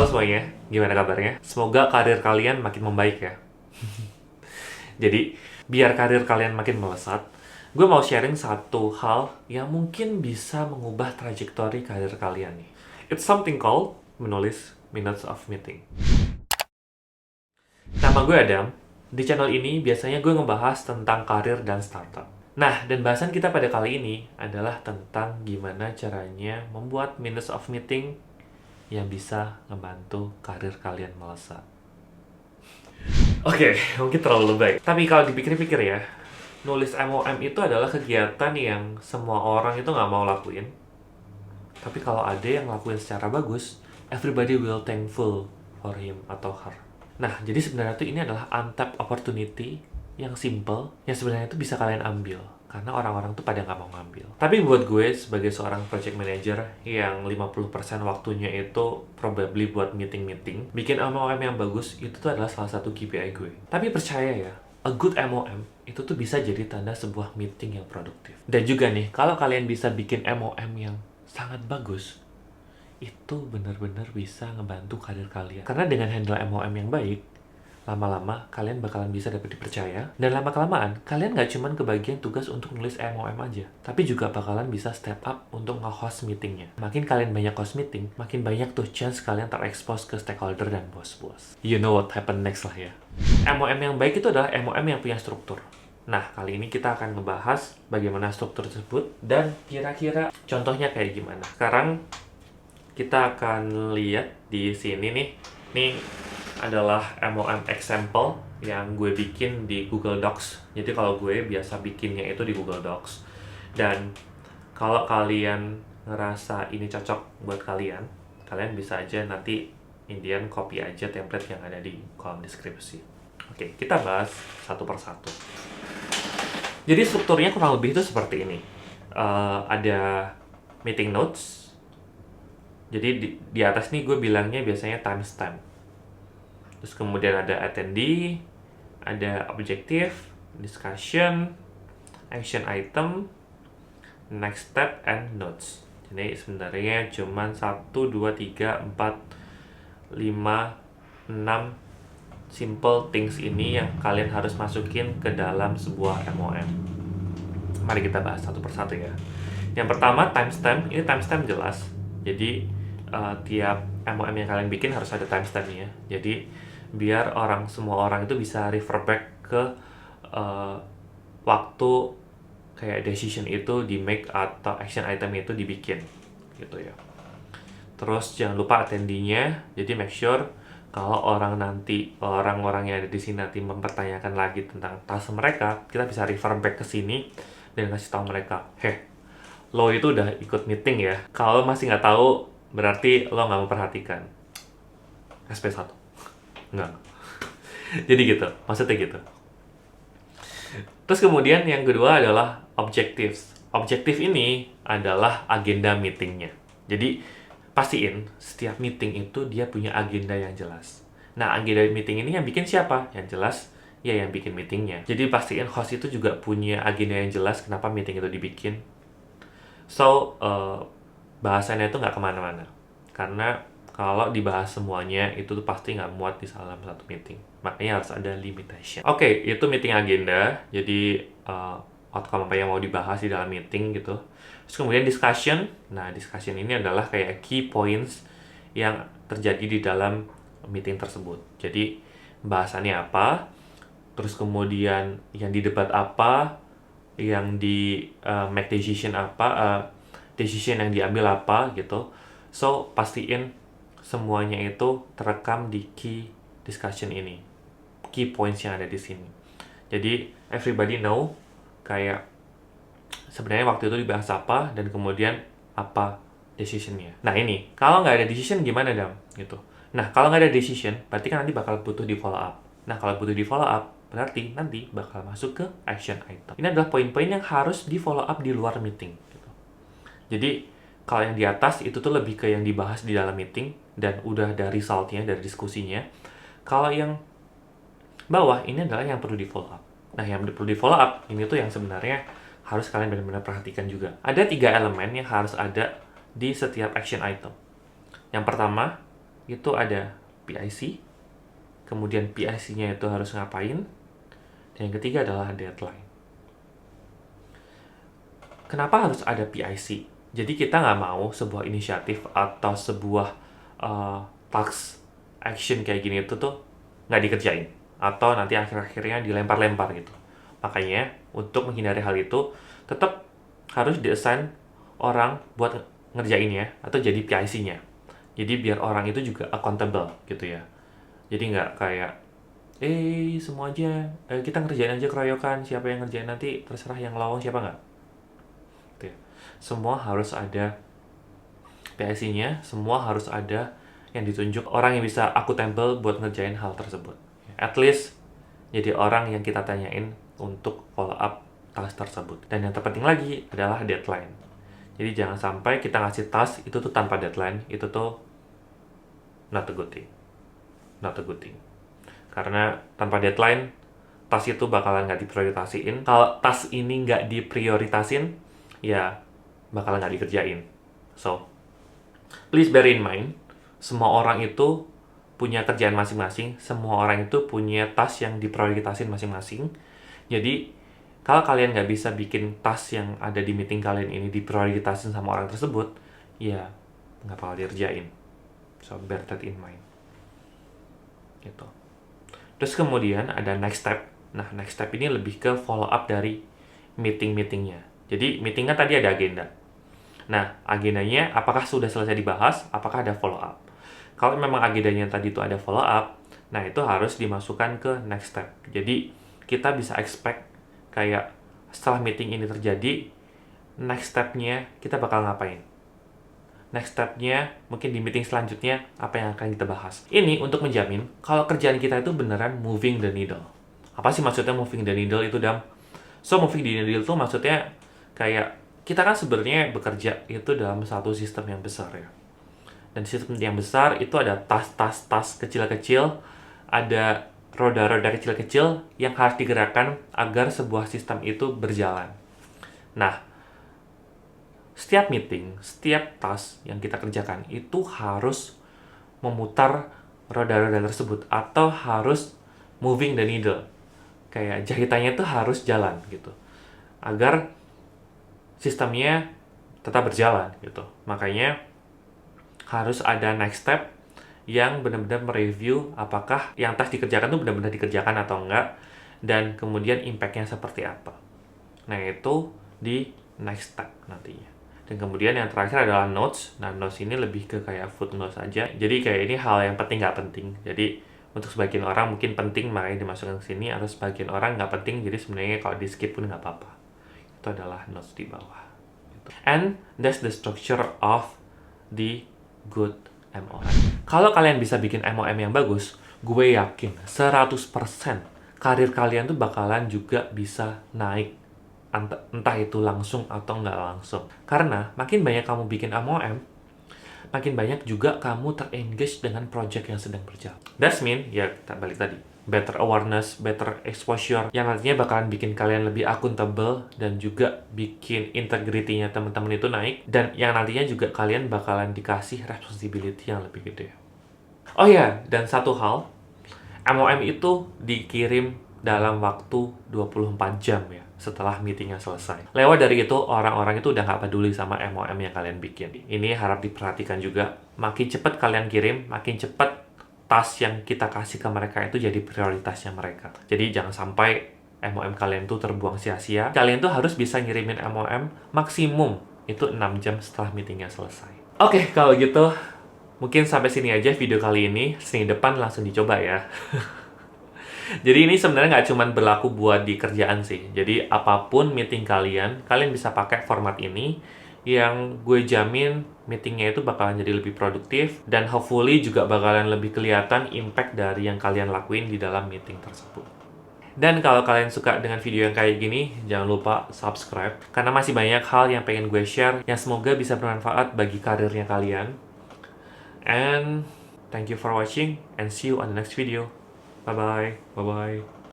Halo semuanya, gimana kabarnya? Semoga karir kalian makin membaik ya. Jadi, biar karir kalian makin melesat, gue mau sharing satu hal yang mungkin bisa mengubah trajektori karir kalian nih. It's something called menulis minutes of meeting. Nama gue Adam. Di channel ini biasanya gue ngebahas tentang karir dan startup. Nah, dan bahasan kita pada kali ini adalah tentang gimana caranya membuat minutes of meeting yang bisa membantu karir kalian melesat. Oke, mungkin terlalu lebay. Tapi kalau dipikir-pikir ya, nulis MOM itu adalah kegiatan yang semua orang itu nggak mau lakuin. Tapi kalau ada yang lakuin secara bagus, everybody will thankful for him atau her. Nah, jadi sebenarnya tuh ini adalah untapped opportunity yang simple, yang sebenarnya itu bisa kalian ambil. Karena orang-orang tuh pada nggak mau ngambil. Tapi buat gue sebagai seorang project manager yang 50% waktunya itu probably buat meeting-meeting, bikin MOM yang bagus itu tuh adalah salah satu KPI gue. Tapi percaya ya, a good MOM itu tuh bisa jadi tanda sebuah meeting yang produktif. Dan juga nih, kalau kalian bisa bikin MOM yang sangat bagus, itu benar-benar bisa ngebantu karir kalian. Karena dengan handle MOM yang baik, lama-lama kalian bakalan bisa dapat dipercaya, dan lama-kelamaan kalian nggak cuman kebagian tugas untuk nulis MOM aja, tapi juga bakalan bisa step up untuk nge-host meetingnya. Makin kalian banyak host meeting, makin banyak tuh chance kalian terekspos ke stakeholder dan bos-bos. You know what happen next lah ya. MOM yang baik itu adalah MOM yang punya struktur. Nah, kali ini kita akan ngebahas bagaimana struktur tersebut dan kira-kira contohnya kayak gimana. Sekarang kita akan lihat di sini nih. Nih adalah MOM example yang gue bikin di Google Docs. Jadi kalau gue biasa bikinnya itu di Google Docs. Dan kalau kalian ngerasa ini cocok buat kalian, kalian bisa aja nanti Indian copy aja template yang ada di kolom deskripsi. Oke, kita bahas satu persatu. Jadi strukturnya kurang lebih itu seperti ini. Ada meeting notes. Jadi di atas nih gue bilangnya biasanya timestamp. Terus kemudian ada attendee, ada objective, discussion, action item, next step, and notes. Jadi sebenarnya cuma 1, 2, 3, 4, 5, 6 simple things ini yang kalian harus masukin ke dalam sebuah MOM. Mari kita bahas satu persatu ya. Yang pertama, timestamp. Ini timestamp jelas. Jadi tiap MOM yang kalian bikin harus ada timestampnya. Jadi biar semua orang itu bisa refer back ke waktu kayak decision itu di make atau action item itu dibikin gitu ya. Terus jangan lupa attendee-nya. Jadi make sure kalau orang-orang yang ada di sini nanti mempertanyakan lagi tentang task mereka, kita bisa refer back ke sini dan kasih tahu mereka, lo itu udah ikut meeting ya. Kalau masih nggak tahu, berarti lo nggak memperhatikan. SP1. Enggak. Jadi gitu, maksudnya gitu. Terus kemudian yang kedua adalah objectives. Objektif ini adalah agenda meetingnya. Jadi pastiin setiap meeting itu dia punya agenda yang jelas. Nah, agenda meeting ini yang bikin siapa? Yang jelas ya yang bikin meetingnya. Jadi pastiin host itu juga punya agenda yang jelas kenapa meeting itu dibikin. So, bahasannya itu nggak kemana-mana. Karena kalau dibahas semuanya, itu tuh pasti nggak muat di dalam satu meeting. Makanya harus ada limitation. Oke, itu meeting agenda. Jadi, outcome apa yang mau dibahas di dalam meeting gitu. Terus kemudian discussion. Nah, discussion ini adalah kayak key points yang terjadi di dalam meeting tersebut. Jadi, bahasannya apa, terus kemudian yang didebat apa, yang di make decision apa, decision yang diambil apa gitu. So, pastiin semuanya itu terekam di key discussion ini, key points yang ada di sini. Jadi everybody know kayak sebenarnya waktu itu dibahas apa dan kemudian apa decisionnya. Nah ini kalau nggak ada decision gimana Dam gitu. Nah kalau nggak ada decision berarti kan nanti bakal butuh di follow up. Nah kalau butuh di follow up berarti nanti bakal masuk ke action item. Ini adalah poin-poin yang harus di follow up di luar meeting gitu. Jadi kalau yang di atas itu tuh lebih ke yang dibahas di dalam meeting dan udah ada resultnya dari diskusinya. Kalau yang bawah ini adalah yang perlu di follow up. Nah yang perlu di follow up ini tuh yang sebenarnya harus kalian benar-benar perhatikan juga. Ada 3 elemen yang harus ada di setiap action item. Yang pertama itu ada PIC, kemudian PIC-nya itu harus ngapain, dan yang ketiga adalah deadline. Kenapa harus ada PIC? Jadi kita nggak mau sebuah inisiatif atau sebuah task action kayak gini itu tuh nggak dikerjain, atau nanti akhir-akhirnya dilempar-lempar gitu. Makanya untuk menghindari hal itu, tetap harus diassign orang buat ngerjainnya atau jadi PIC-nya. Jadi biar orang itu juga accountable gitu ya. Jadi nggak kayak semua aja kita ngerjain aja keroyokan, siapa yang ngerjain nanti terserah yang lawang siapa nggak. Gitu ya. Semua harus ada PIC-nya, semua harus ada yang ditunjuk orang yang bisa accountable buat ngerjain hal tersebut. At least jadi orang yang kita tanyain untuk follow up task tersebut. Dan yang terpenting lagi adalah deadline. Jadi jangan sampai kita ngasih task itu tuh tanpa deadline, itu tuh not a good thing. Not a good thing. Karena tanpa deadline, task itu bakalan nggak diprioritasiin. Kalau task ini nggak diprioritasin, ya bakalan nggak dikerjain. So, please bear in mind, semua orang itu punya kerjaan masing-masing, semua orang itu punya task yang diprioritasin masing-masing. Jadi, kalau kalian nggak bisa bikin task yang ada di meeting kalian ini diprioritasin sama orang tersebut, ya nggak bakal dikerjain. So, bear that in mind. Gitu. Terus kemudian ada next step. Nah, next step ini lebih ke follow up dari meeting-meetingnya. Jadi, meetingnya tadi ada agenda. Nah, agendanya apakah sudah selesai dibahas? Apakah ada follow up? Kalau memang agendanya tadi itu ada follow up, nah itu harus dimasukkan ke next step. Jadi, kita bisa expect kayak setelah meeting ini terjadi, next step-nya kita bakal ngapain? Next step-nya mungkin di meeting selanjutnya apa yang akan kita bahas. Ini untuk menjamin kalau kerjaan kita itu beneran moving the needle. Apa sih maksudnya moving the needle itu, Dam? So, moving the needle itu maksudnya kayak kita kan sebenarnya bekerja itu dalam satu sistem yang besar ya. Dan sistem yang besar itu ada tas-tas kecil-kecil, ada roda-roda kecil-kecil yang harus digerakkan agar sebuah sistem itu berjalan. Nah, setiap meeting, setiap task yang kita kerjakan itu harus memutar roda-roda tersebut atau harus moving the needle. Kayak jahitannya itu harus jalan gitu. Agar sistemnya tetap berjalan gitu. Makanya harus ada next step yang benar-benar mereview apakah yang task dikerjakan itu benar-benar dikerjakan atau enggak, dan kemudian impact-nya seperti apa. Nah, itu di next step nantinya. Dan kemudian yang terakhir adalah notes. Nah, notes ini lebih ke kayak footnotes aja. Jadi kayak ini hal yang penting nggak penting. Jadi untuk sebagian orang mungkin penting makanya dimasukkan ke sini, atau sebagian orang nggak penting jadi sebenarnya kalau di skip pun nggak apa-apa. Itu adalah notes di bawah. And that's the structure of the good MOM. Kalau kalian bisa bikin MOM yang bagus, gue yakin 100% karir kalian tuh bakalan juga bisa naik, entah itu langsung atau nggak langsung. Karena makin banyak kamu bikin MOM, makin banyak juga kamu ter-engage dengan project yang sedang berjalan. That's mean, ya kita balik tadi, better awareness, better exposure, yang nantinya bakalan bikin kalian lebih accountable dan juga bikin integrity-nya teman-teman itu naik, dan yang nantinya juga kalian bakalan dikasih responsibility yang lebih gede. Oh ya, dan satu hal, MOM itu dikirim dalam waktu 24 jam ya setelah meetingnya selesai. Lewat dari itu, orang-orang itu udah nggak peduli sama MOM yang kalian bikin. Ini harap diperhatikan juga. Makin cepat kalian kirim, makin cepat task yang kita kasih ke mereka itu jadi prioritasnya mereka. Jadi jangan sampai MOM kalian tuh terbuang sia-sia. Kalian tuh harus bisa ngirimin MOM maksimum itu 6 jam setelah meetingnya selesai. Oke, kalau gitu mungkin sampai sini aja video kali ini. Senin depan langsung dicoba ya. Jadi ini sebenarnya nggak cuma berlaku buat di kerjaan sih. Jadi apapun meeting kalian bisa pakai format ini, yang gue jamin meetingnya itu bakalan jadi lebih produktif, dan hopefully juga bakalan lebih kelihatan impact dari yang kalian lakuin di dalam meeting tersebut. Dan kalau kalian suka dengan video yang kayak gini, jangan lupa subscribe, karena masih banyak hal yang pengen gue share yang semoga bisa bermanfaat bagi karirnya kalian. And thank you for watching, and see you on the next video. Bye-bye. Bye-bye.